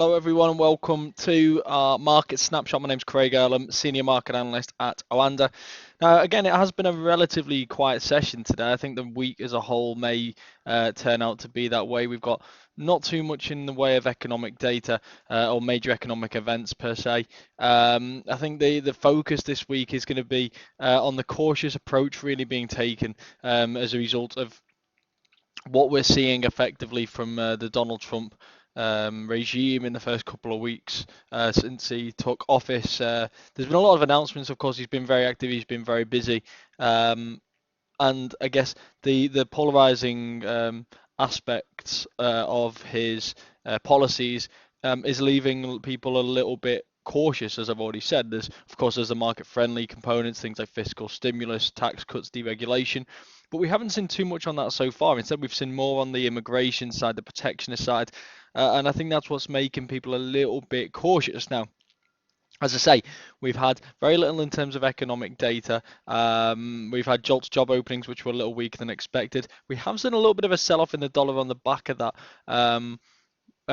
Hello everyone and welcome to our market snapshot. My name's Craig Erlam, Senior Market Analyst at OANDA. Now again, it has been a relatively quiet session today. I think the week as a whole may turn out to be that way. We've got not too much in the way of economic data or major economic events per se. I think the focus this week is going to be on the cautious approach really being taken as a result of what we're seeing effectively from the Donald Trump regime in the first couple of weeks since he took office. There's been a lot of announcements. Of course, he's been very active. He's been very busy, and I guess the polarizing aspects of his policies is leaving people a little bit cautious, as I've already said. There's the market-friendly components, things like fiscal stimulus, tax cuts, deregulation, but we haven't seen too much on that so far. Instead, we've seen more on the immigration side, the protectionist side, and I think that's what's making people a little bit cautious now. As I say, we've had very little in terms of economic data. We've had JOLTS job openings, which were a little weaker than expected. We have seen a little bit of a sell-off in the dollar on the back of that.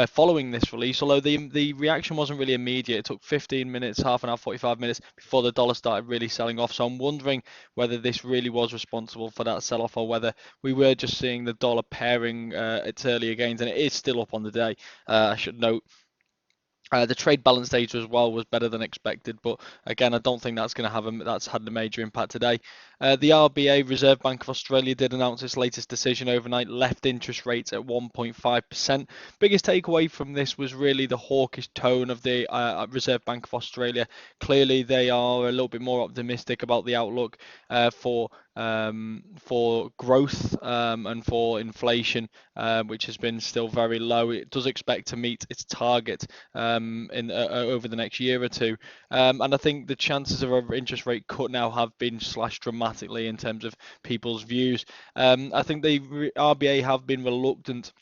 Following this release, although the reaction wasn't really immediate. It took 15 minutes, half an hour, 45 minutes before the dollar started really selling off. So I'm wondering whether this really was responsible for that sell-off or whether we were just seeing the dollar pairing its earlier gains, and it is still up on the day. I should note. The trade balance data as well was better than expected, but again, I don't think that's going to that's had a major impact today. The RBA, Reserve Bank of Australia, did announce its latest decision overnight, left interest rates at 1.5%. Biggest takeaway from this was really the hawkish tone of the Reserve Bank of Australia. Clearly, they are a little bit more optimistic about the outlook for growth and for inflation, which has been still very low. It does expect to meet its target in over the next year or two, and I think the chances of an interest rate cut now have been slashed dramatically in terms of people's views. I think the RBA have been reluctant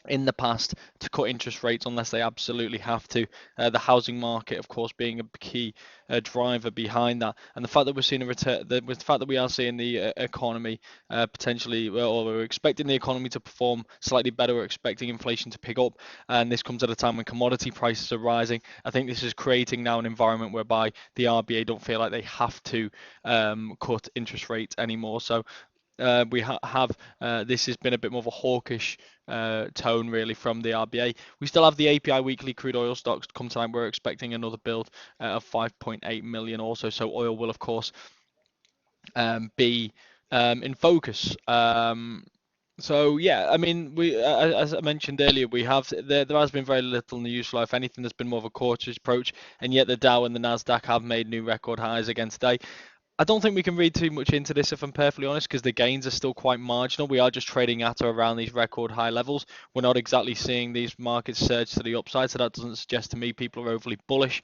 in the past to cut interest rates unless they absolutely have to. The housing market, of course, being a key driver behind that, and the fact that we're seeing a return, with the fact that we are seeing the economy potentially, or we're expecting the economy to perform slightly better, we're expecting inflation to pick up, and this comes at a time when commodity prices are rising. I think this is creating now an environment whereby the RBA don't feel like they have to cut interest rates anymore. So we have this has been a bit more of a hawkish tone really from the RBA. We still have the API weekly crude oil stocks to come tonight. We're expecting another build of 5.8 million also. So oil will of course be in focus. So yeah, I mean, as I mentioned earlier, there has been very little news flow. If anything, there's been more of a cautious approach, and yet the Dow and the Nasdaq have made new record highs again today. I don't think we can read too much into this, if I'm perfectly honest, because the gains are still quite marginal. We are just trading at or around these record high levels. We're not exactly seeing these markets surge to the upside, so that doesn't suggest to me people are overly bullish.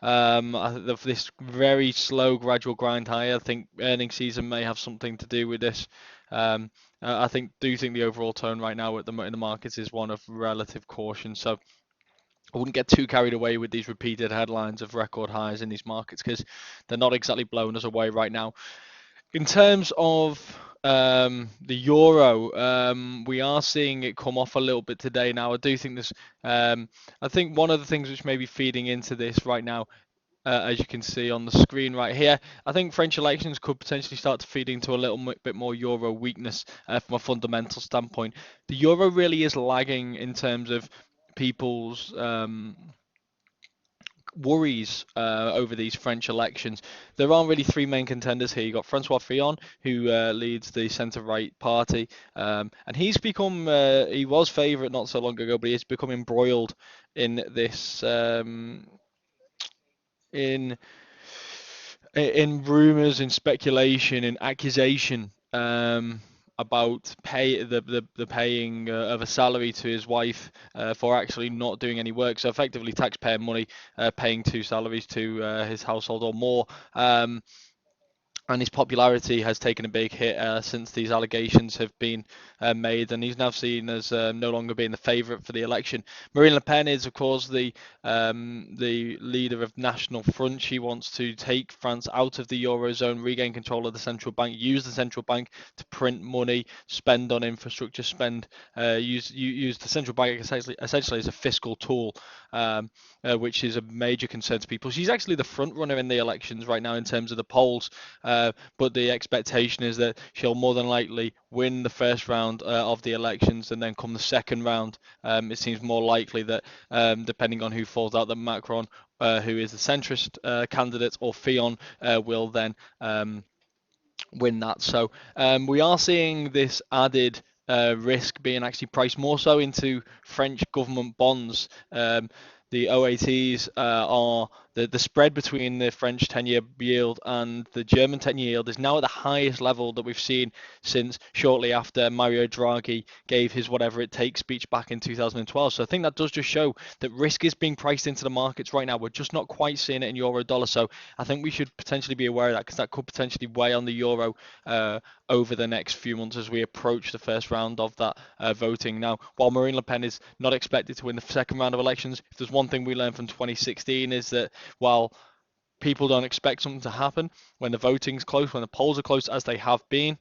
This very slow, gradual grind higher, I think earnings season may have something to do with this. I do think the overall tone right now in the markets is one of relative caution. So I wouldn't get too carried away with these repeated headlines of record highs in these markets because they're not exactly blowing us away right now. In terms of the euro, we are seeing it come off a little bit today now. I do think this. I think one of the things which may be feeding into this right now, as you can see on the screen right here, I think French elections could potentially start to feed into a little bit more euro weakness from a fundamental standpoint. The euro really is lagging in terms of people's worries over these French elections. There aren't really three main contenders here. You've got Francois Fillon, who leads the centre-right party, and he was favourite not so long ago, but he's become embroiled in this in rumours, in speculation, in accusation about the paying of a salary to his wife for actually not doing any work. So effectively taxpayer money paying two salaries to his household or more. and his popularity has taken a big hit since these allegations have been made, and he's now seen as no longer being the favourite for the election. Marine Le Pen is, of course, the leader of National Front. She wants to take France out of the eurozone, regain control of the central bank, use the central bank to print money, spend on infrastructure, use the central bank essentially as a fiscal tool. Which is a major concern to people. She's actually the front runner in the elections right now in terms of the polls, but the expectation is that she'll more than likely win the first round of the elections, and then come the second round, it seems more likely that, depending on who falls out, that Macron, who is the centrist candidate, or Fillon, will then win that. So we are seeing this added risk being actually priced more so into French government bonds. The OATs are the spread between the French 10-year yield and the German 10-year yield is now at the highest level that we've seen since shortly after Mario Draghi gave his whatever it takes speech back in 2012. So I think that does just show that risk is being priced into the markets right now. We're just not quite seeing it in euro dollar. So I think we should potentially be aware of that, because that could potentially weigh on the euro over the next few months as we approach the first round of that voting. Now, while Marine Le Pen is not expected to win the second round of elections, if there's one thing we learned from 2016 is that while people don't expect something to happen when the voting's close, when the polls are close, as they have been,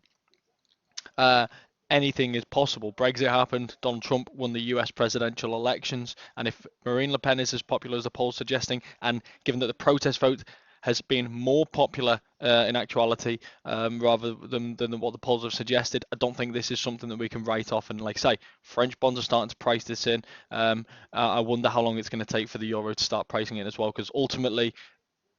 uh, anything is possible. Brexit happened. Donald Trump won the US presidential elections. And if Marine Le Pen is as popular as the polls suggesting, and given that the protest vote has been more popular in actuality, rather than what the polls have suggested, I don't think this is something that we can write off. And like I say, French bonds are starting to price this in. I wonder how long it's going to take for the euro to start pricing it as well, because ultimately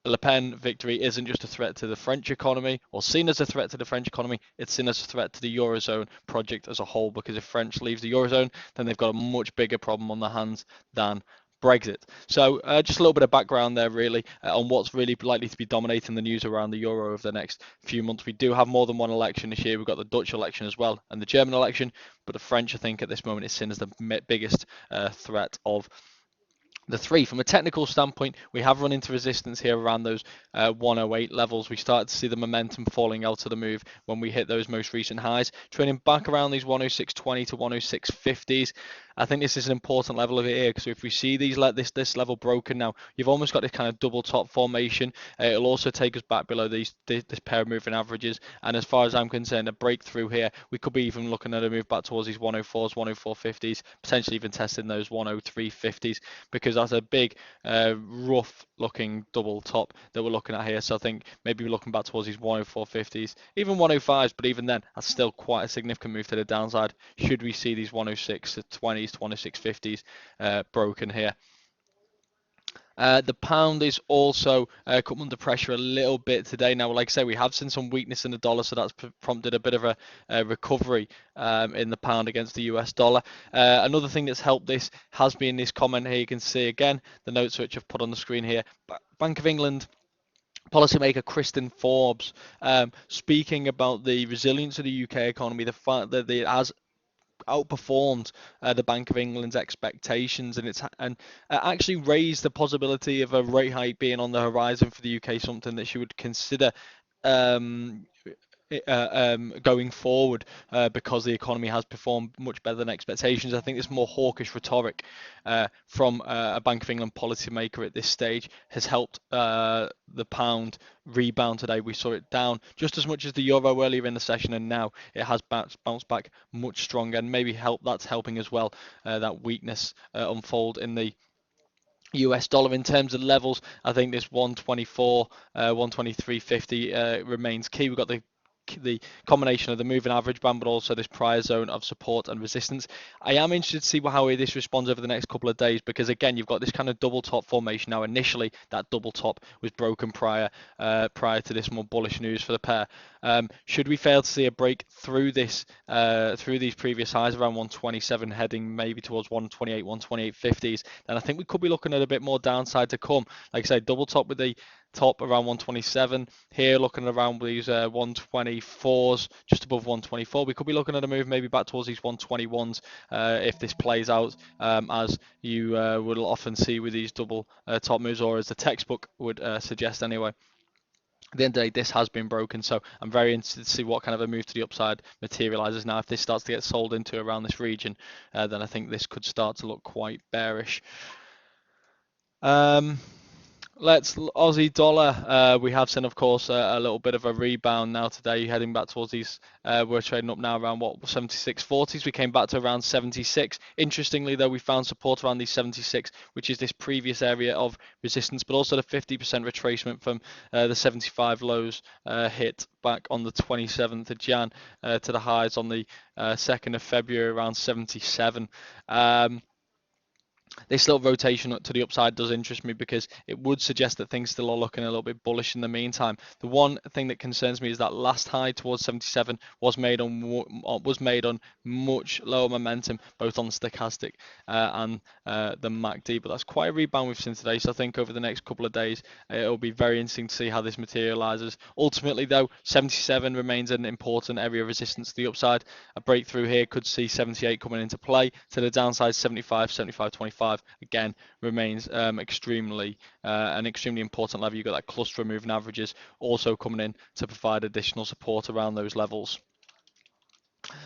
Le Pen victory isn't just a threat to the French economy, or seen as a threat to the French economy, it's seen as a threat to the Eurozone project as a whole, because if France leaves the Eurozone, then they've got a much bigger problem on their hands than Brexit. So just a little bit of background there, really, on what's really likely to be dominating the news around the euro over the next few months. We do have more than one election this year. We've got the Dutch election as well, and the German election, but the French, I think, at this moment is seen as the biggest threat of the three. From a technical standpoint, we have run into resistance here around those 108 levels. We started to see the momentum falling out of the move when we hit those most recent highs, trading back around these 106.20 to 106.50s. I think this is an important level of it here, because if we see this level broken now, you've almost got this kind of double top formation. It'll also take us back below this pair of moving averages, and as far as I'm concerned, a breakthrough here, we could be even looking at a move back towards these 104s, 104.50s, potentially even testing those 103.50s, because that's a big rough looking double top that we're looking at here. So I think maybe we're looking back towards these 104.50s, even 105s, but even then that's still quite a significant move to the downside should we see these 106.20s to 106.50s broken here. The pound is also come under pressure a little bit today. Now, like I say, we have seen some weakness in the dollar, so that's prompted a bit of a recovery in the pound against the US dollar. Another thing that's helped this has been this comment here. You can see again the notes which I've put on the screen here. Bank of England policymaker Kristen Forbes speaking about the resilience of the UK economy, the fact that it has outperformed the Bank of England's expectations, and actually raised the possibility of a rate hike being on the horizon for the UK, something that she would consider um, going forward because the economy has performed much better than expectations. I think this more hawkish rhetoric from a Bank of England policymaker at this stage has helped the pound rebound today. We saw it down just as much as the euro earlier in the session, and now it has bounced back much stronger, and maybe that's helping as well, that weakness unfold in the US dollar. In terms of levels, I think this 124, 123.50 remains key. We've got the combination of the moving average band, but also this prior zone of support and resistance. I am interested to see how this responds over the next couple of days, because again, you've got this kind of double top formation. Now, initially that double top was broken prior to this more bullish news for the pair. Should we fail to see a break through this through these previous highs around 127, heading maybe towards 128, 128.50s, then I think we could be looking at a bit more downside to come. Like I say, double top with the top around 127 here, looking around these 124s, just above 124. We could be looking at a move maybe back towards these 121s if this plays out as you will often see with these double top moves, or as the textbook would suggest anyway. at the end of the day, this has been broken, so I'm very interested to see what kind of a move to the upside materializes now. If this starts to get sold into around this region, then I think this could start to look quite bearish. Let's Aussie dollar. We have seen, of course, a little bit of a rebound now today, heading back towards these. We're trading up now around what 76.40s. We came back to around 76. Interestingly, though, we found support around these 76, which is this previous area of resistance, but also the 50% retracement from the 75 lows hit back on the 27th of Jan to the highs on the 2nd of February around 77. This little rotation to the upside does interest me because it would suggest that things still are looking a little bit bullish in the meantime. The one thing that concerns me is that last high towards 77 was made on much lower momentum, both on the stochastic and the MACD. But that's quite a rebound we've seen today. So I think over the next couple of days, it'll be very interesting to see how this materializes. Ultimately, though, 77 remains an important area of resistance to the upside. A breakthrough here could see 78 coming into play. To the downside, 75, 75.25 again remains an extremely important level. You've got that cluster of moving averages also coming in to provide additional support around those levels.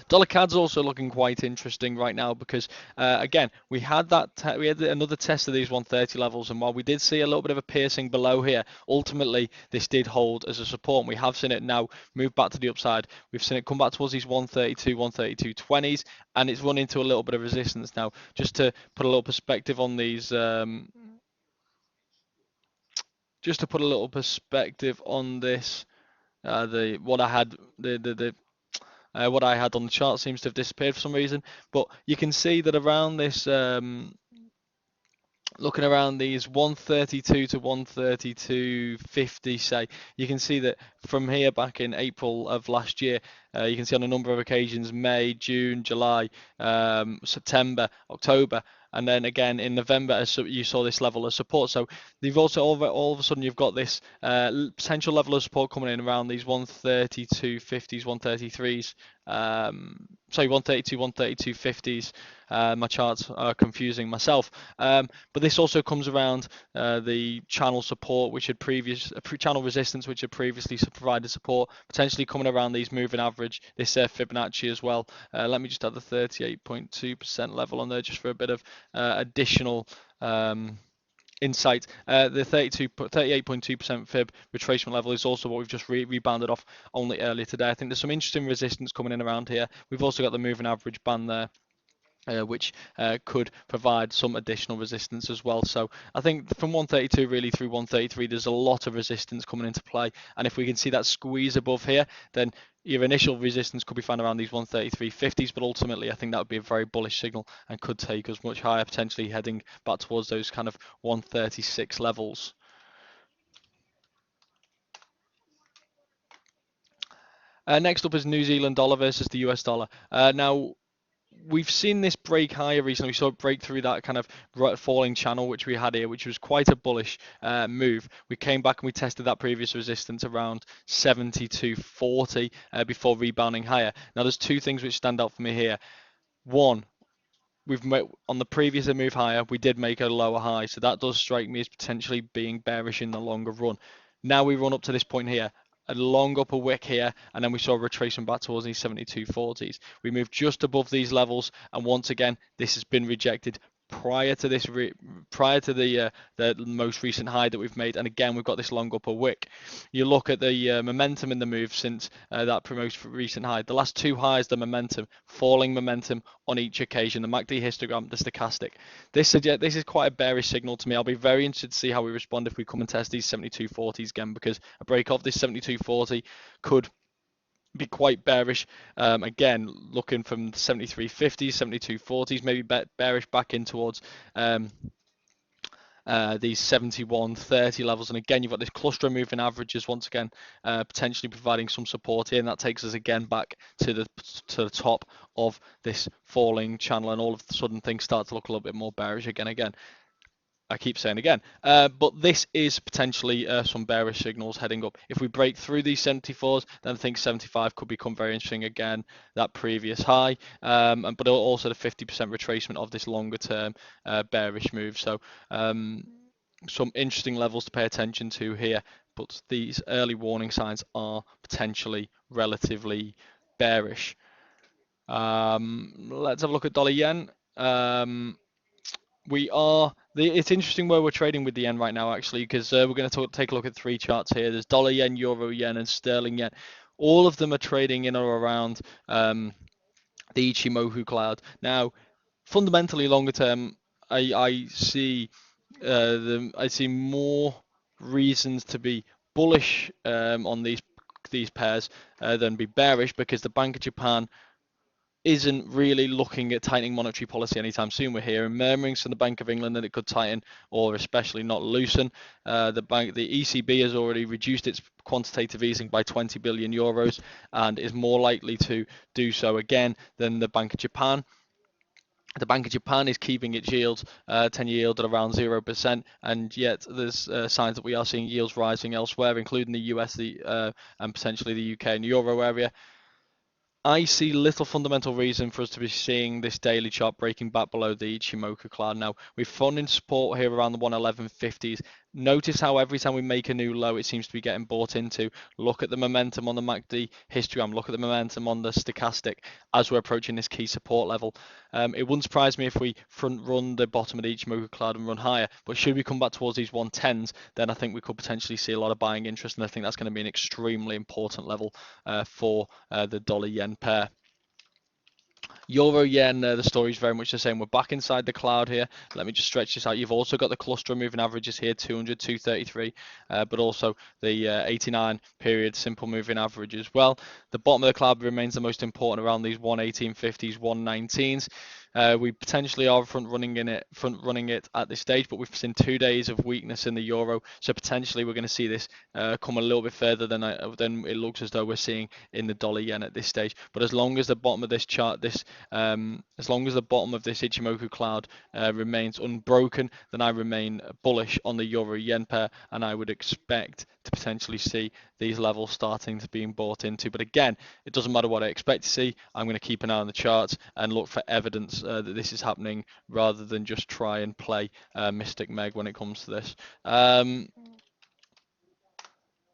Dollar CAD's also looking quite interesting right now because again we had another test of these 130 levels, and while we did see a little bit of a piercing below here, ultimately this did hold as a support, and we have seen it now move back to the upside. We've seen it come back towards these 132 132.20s, and it's run into a little bit of resistance now. Just to put a little perspective on these just to put a little perspective on this, what I had on the chart seems to have disappeared for some reason, but you can see that around this, looking around these 132 to 132.50, say, you can see that from here back in April of last year, you can see on a number of occasions, May, June, July, September, October, and then again in November, you saw this level of support. So you've also all of a sudden you've got this potential level of support coming in around these 132.50s, 133s, sorry, 132, 132.50s. My charts are confusing myself, but this also comes around the channel support, which had channel resistance, which had previously provided support, potentially coming around these moving average, this Fibonacci as well. Let me just add the 38.2% level on there just for a bit of additional insight. The 38.2% fib retracement level is also what we've just rebounded off only earlier today. I think there's some interesting resistance coming in around here. We've also got the moving average band there, which could provide some additional resistance as well. So I think from 132 really through 133, there's a lot of resistance coming into play. And if we can see that squeeze above here, then your initial resistance could be found around these 133.50s, but ultimately I think that would be a very bullish signal and could take us much higher, potentially heading back towards those kind of 136 levels. Next up is New Zealand dollar versus the US dollar. Now, we've seen this break higher recently. We saw it break through that kind of falling channel which we had here, which was quite a bullish move. We came back and we tested that previous resistance around 72.40 before rebounding higher. Now there's two things which stand out for me here. One, we've made, on the previous move higher, we did make a lower high, so that does strike me as potentially being bearish in the longer run. Now we run up to this point here, a long upper wick here, and then we saw a retracement back towards these 72.40s. We moved just above these levels, and once again, this has been rejected prior to this, prior to the most recent high that we've made, and again we've got this long upper wick. You look at the momentum in the move since that most recent high. The last two highs, the momentum, falling momentum on each occasion. The MACD histogram, the stochastic. This is quite a bearish signal to me. I'll be very interested to see how we respond if we come and test these 72.40s again, because a break off this 72.40 could be quite bearish. Again, looking from 73.50s, 72.40s, maybe bearish back in towards these 71.30 levels. And again, you've got this cluster of moving averages once again, potentially providing some support here, and that takes us again back to the top of this falling channel, and all of a sudden things start to look a little bit more bearish again. I keep saying again, but this is potentially some bearish signals heading up. If we break through these 74s, then I think 75 could become very interesting again, that previous high, but also the 50% retracement of this longer term bearish move. So some interesting levels to pay attention to here, but these early warning signs are potentially relatively bearish. Let's have a look at dollar yen. It's interesting where we're trading with the yen right now, actually, because we're going to take a look at three charts here. There's dollar yen, euro yen, and sterling yen. All of them are trading in or around the Ichimoku cloud. Now, fundamentally, longer term, I see more reasons to be bullish on these pairs than be bearish, because the Bank of Japan isn't really looking at tightening monetary policy anytime soon. We're hearing murmurings from the Bank of England that it could tighten or especially not loosen. The ECB has already reduced its quantitative easing by 20 billion euros and is more likely to do so again than the Bank of Japan. The Bank of Japan is keeping its yields, 10-year yield at around 0%, and yet there's signs that we are seeing yields rising elsewhere, including the US, and potentially the UK and Euro area. I see little fundamental reason for us to be seeing this daily chart breaking back below the Ichimoku cloud. Now, we've found in support here around the 111.50s. Notice how every time we make a new low, it seems to be getting bought into. Look at the momentum on the MACD histogram. Look at the momentum on the stochastic as we're approaching this key support level. It wouldn't surprise me if we front run the bottom of the Ichimoku cloud and run higher. But should we come back towards these 110s, then I think we could potentially see a lot of buying interest, and I think that's going to be an extremely important level for the dollar yen pair. Euro yen, the story is very much the same. We're back inside the cloud here. Let me just stretch this out. You've also got the cluster moving averages here, 200, 233, but also the 89 period simple moving average as well. The bottom of the cloud remains the most important around these 118.50s, 119s. We potentially are front running it at this stage, but we've seen 2 days of weakness in the euro, so potentially we're going to see this come a little bit further than it looks as though we're seeing in the dollar yen at this stage. But as long as the bottom of this chart, as long as the bottom of this Ichimoku cloud remains unbroken, then I remain bullish on the euro yen pair, and I would expect to potentially see these levels starting to being bought into. But again, it doesn't matter what I expect to see. I'm going to keep an eye on the charts and look for evidence that this is happening, rather than just try and play Mystic Meg when it comes to this.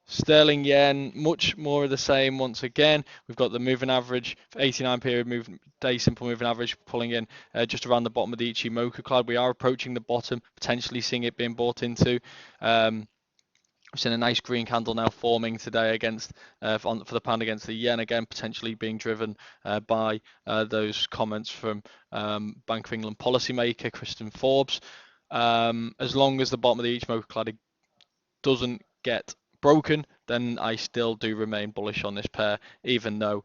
Sterling yen, much more of the same once again. We've got the moving average, 89 period day simple moving average, pulling in just around the bottom of the Ichimoku cloud. We are approaching the bottom, potentially seeing it being bought into. We've seen a nice green candle now forming today against for the pound against the yen, again potentially being driven by those comments from Bank of England policymaker Kristen Forbes. As long as the bottom of the Ichimoku cloud doesn't get broken, then I still do remain bullish on this pair, even though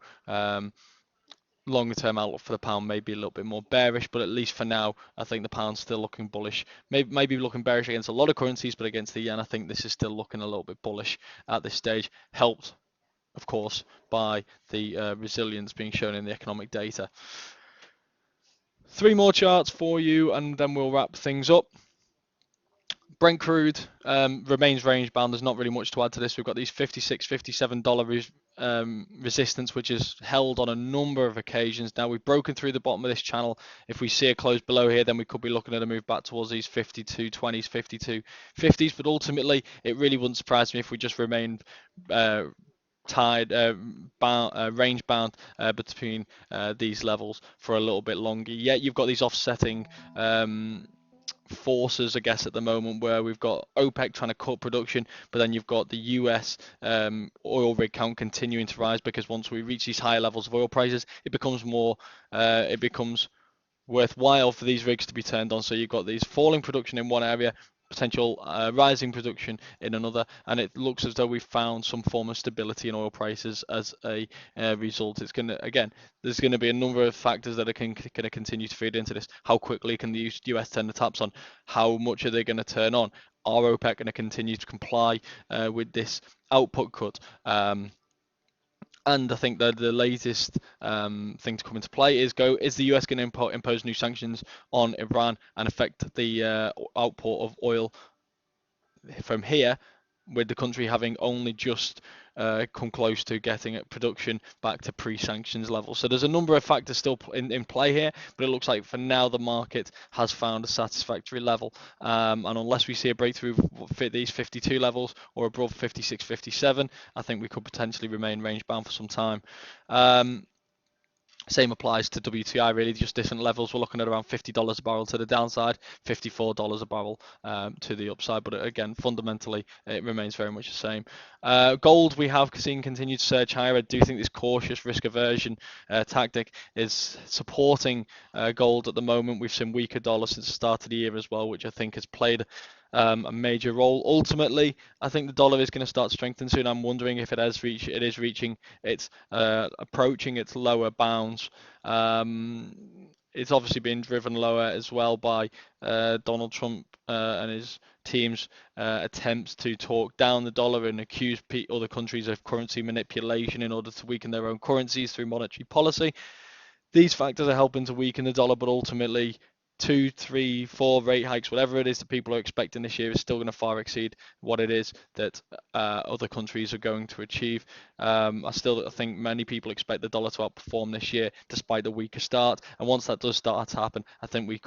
longer term outlook for the pound may be a little bit more bearish, but at least for now I think the pound's still looking bullish. Maybe looking bearish against a lot of currencies, but against the yen I think this is still looking a little bit bullish at this stage, helped of course by the resilience being shown in the economic data. 3 more charts for you and then we'll wrap things up. Brent Crude remains range bound. There's not really much to add to this. We've got these $56, $57 resistance, which is held on a number of occasions. Now we've broken through the bottom of this channel. If we see a close below here, then we could be looking at a move back towards these 52.20s, 52.50s. But ultimately, it really wouldn't surprise me if we just remained range bound between these levels for a little bit longer. Yet you've got these offsetting forces, I guess, at the moment, where we've got OPEC trying to cut production, but then you've got the US oil rig count continuing to rise, because once we reach these higher levels of oil prices, it becomes worthwhile for these rigs to be turned on. So you've got these falling production in one area, potential rising production in another, and it looks as though we've found some form of stability in oil prices as a result. It's going to, again, there's going to be a number of factors that are going to continue to feed into this. How quickly can the US turn the taps on? How much are they going to turn on? Are OPEC going to continue to comply with this output cut? And I think that the latest thing to come into play is the US going to impose new sanctions on Iran and affect the output of oil from here? with the country having only just come close to getting production back to pre-sanctions level. So there's a number of factors still in play here, but it looks like for now the market has found a satisfactory level. And unless we see a breakthrough fit these 52 levels or above 56, 57, I think we could potentially remain range bound for some time. Same applies to WTI, really, just different levels. We're looking at around $50 a barrel to the downside, $54 a barrel to the upside. But again, fundamentally, it remains very much the same. Gold, we have seen continued surge higher. I do think this cautious risk aversion tactic is supporting gold at the moment. We've seen weaker dollar since the start of the year as well, which I think has played a major role. Ultimately, I think the dollar is going to start strengthening soon. I'm wondering if it is reaching its approaching its lower bounds. It's obviously been driven lower as well by Donald Trump and his team's attempts to talk down the dollar and accuse other countries of currency manipulation in order to weaken their own currencies through monetary policy. These factors are helping to weaken the dollar, but ultimately 2, 3, 4 rate hikes, whatever it is that people are expecting this year, is still going to far exceed what it is that other countries are going to achieve. I still think many people expect the dollar to outperform this year, despite the weaker start. And once that does start to happen, I think we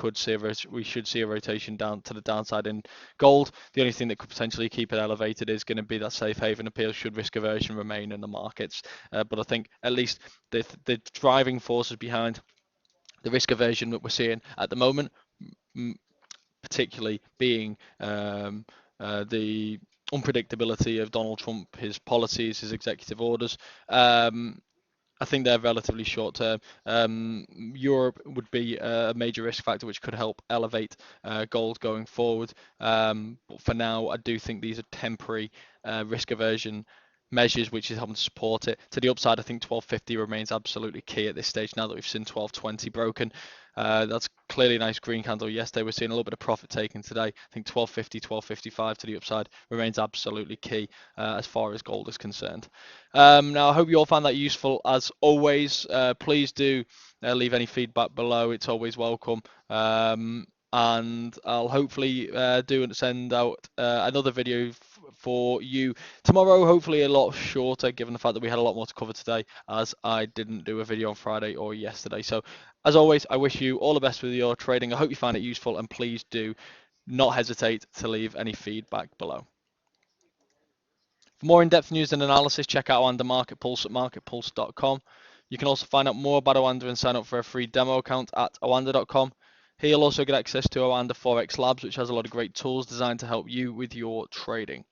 should see a rotation down to the downside in gold. The only thing that could potentially keep it elevated is going to be that safe haven appeal should risk aversion remain in the markets. But I think at least the driving forces behind the risk aversion that we're seeing at the moment, particularly being the unpredictability of Donald Trump, his policies, his executive orders. I think they're relatively short term. Europe would be a major risk factor which could help elevate gold going forward. But for now, I do think these are temporary risk aversion measures which is helping to support it. To the upside, I think 1250 remains absolutely key at this stage now that we've seen 1220 broken. That's clearly a nice green candle yesterday. We're seeing a little bit of profit taken today. I think 1250, 1255 to the upside remains absolutely key as far as gold is concerned. Now, I hope you all found that useful as always. Please do leave any feedback below. It's always welcome. And I'll hopefully send out another video for you tomorrow, hopefully a lot shorter, given the fact that we had a lot more to cover today, as I didn't do a video on Friday or yesterday. So, as always, I wish you all the best with your trading. I hope you find it useful, and please do not hesitate to leave any feedback below. For more in-depth news and analysis, check out OANDA MarketPulse at marketpulse.com. You can also find out more about OANDA and sign up for a free demo account at oanda.com. Here you'll also get access to OANDA Forex Labs, which has a lot of great tools designed to help you with your trading.